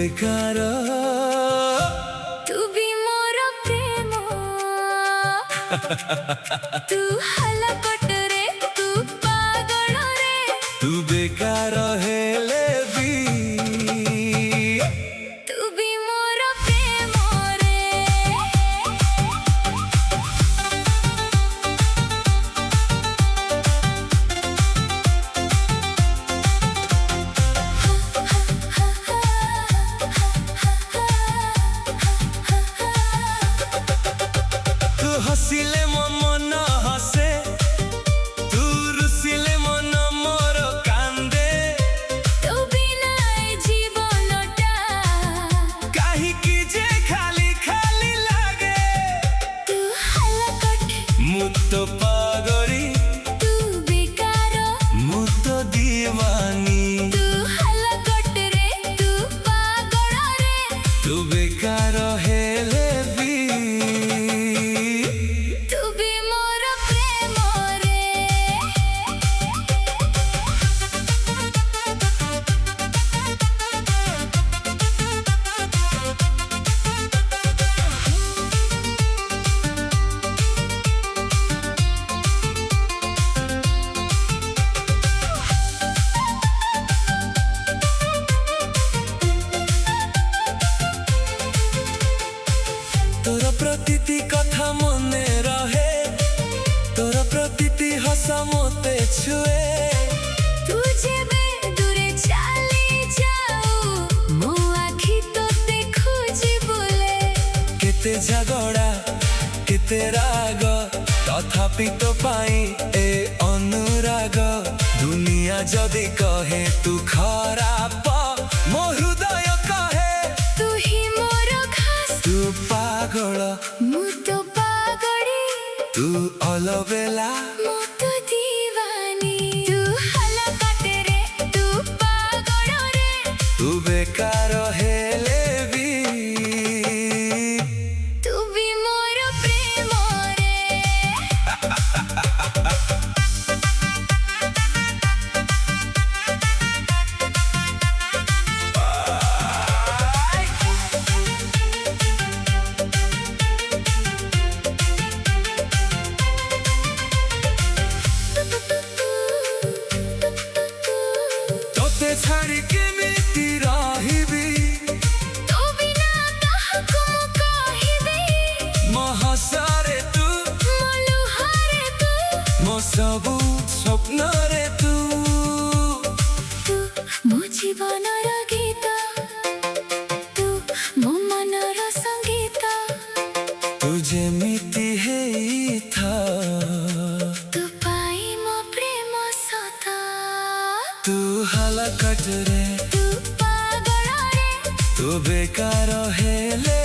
बेकार तू भी मोर प्रेम तू हलकट रे तू पागल रे तू बेकार हेले भी तू भी मोर प्रेम रे तू हसिले मो मन हसे तू रुसिले मन मोर कांदे तू बिना ए जीवनटा काहे कि जे खाली खाली लागे तू हलकट मु तो पागरी तू बेकार मु तो दीवानी तू हलकट रे तू पागल रे तू बेकार हेले भी तू भी मोर प्रेम रे तोर प्रतिति कथा मने रहे तोर प्रतिति हसा मते छुए तू जेबे दूरे चली जाऊ मो आखि तोते खोजी बोले केते झगड़ा केते राग तथापि तो पाई ए अनुराग दुनिया जदि कहे तू खराब मो हृदय कहे तू ही मोर खास तू पागल मु तो पागड़ी तू अलबेला मु तो दीवानी तू हलकट रे तू पागल रे तू बेकार हेले भी तू भी मोर प्रेम रे तोते छाड़ी केमिति रहिबी तू बिना काहको मु कहिबी मो हसरे तू मो लुहारे तू मो सबु स्वप्न रे तू तू मो जीवनर गीत तू मो मनर संगीत तू जेमिति हेइथा तू पाई मो प्रेम सता तू हलकट रे तू पागल रे तू बेकार हेले